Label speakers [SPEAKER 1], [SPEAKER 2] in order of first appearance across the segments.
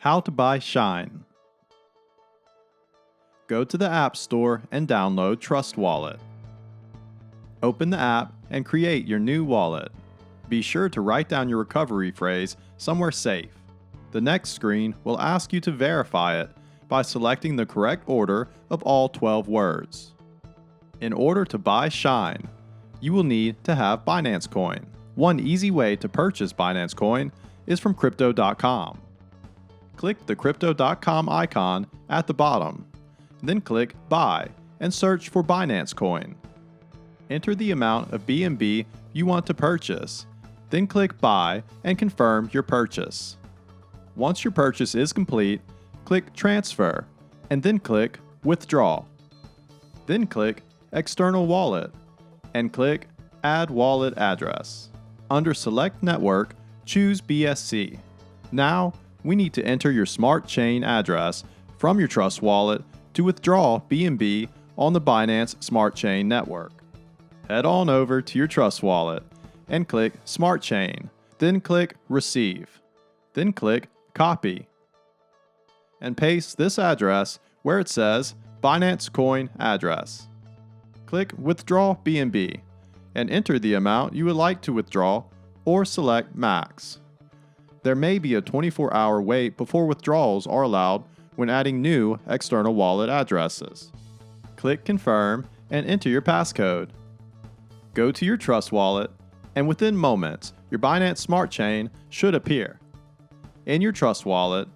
[SPEAKER 1] How to buy Shine. Go to the App Store and download Trust Wallet. Open the app and create your new wallet. Be sure to write down your recovery phrase somewhere safe. The next screen will ask you to verify it by selecting the correct order of all 12 words. In order to buy Shine, you will need to have Binance Coin. One easy way to purchase Binance Coin is from crypto.com. Click the crypto.com icon at the bottom, then click Buy and search for Binance Coin. Enter the amount of BNB you want to purchase, then click Buy and confirm your purchase. Once your purchase is complete, click Transfer and then click Withdraw. Then click External Wallet and click Add Wallet Address. Under Select Network, choose BSC. Now, we need to enter your Smart Chain address from your Trust Wallet to withdraw BNB on the Binance Smart Chain network. Head on over to your Trust Wallet and click Smart Chain, then click Receive, then click Copy, and paste this address where it says Binance Coin address. Click Withdraw BNB and enter the amount you would like to withdraw or select Max. There may be a 24-hour wait before withdrawals are allowed when adding new external wallet addresses. Click Confirm and enter your passcode. Go to your Trust Wallet, and within moments, your Binance Smart Chain should appear. In your Trust Wallet,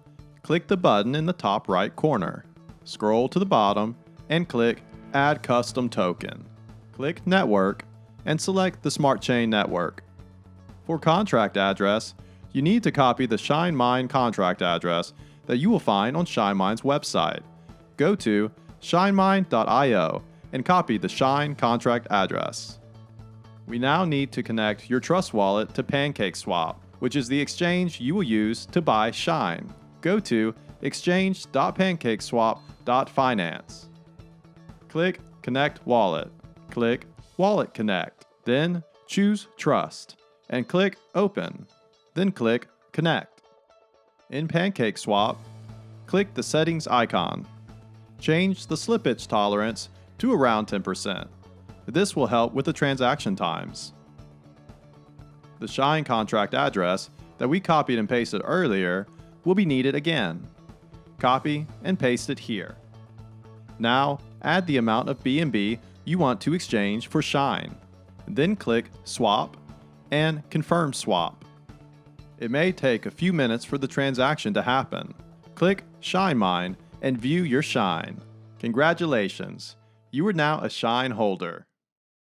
[SPEAKER 1] click the button in the top right corner. Scroll to the bottom and click Add Custom Token. Click Network and select the Smart Chain network. For contract address, you need to copy the ShineMine contract address that you will find on ShineMine's website. Go to shinemine.io and copy the Shine contract address. We now need to connect your Trust Wallet to PancakeSwap, which is the exchange you will use to buy Shine. Go to exchange.pancakeswap.finance. Click Connect Wallet. Click Wallet Connect. Then choose Trust and click Open. Then click Connect. In PancakeSwap, click the Settings icon. Change the slippage tolerance to around 10%. This will help with the transaction times. The Shine contract address that we copied and pasted earlier will be needed again. Copy and paste it here. Now, add the amount of BNB you want to exchange for Shine. Then click Swap and Confirm Swap. It may take a few minutes for the transaction to happen. Click ShineMine and view your Shine. Congratulations, you are now a Shine holder.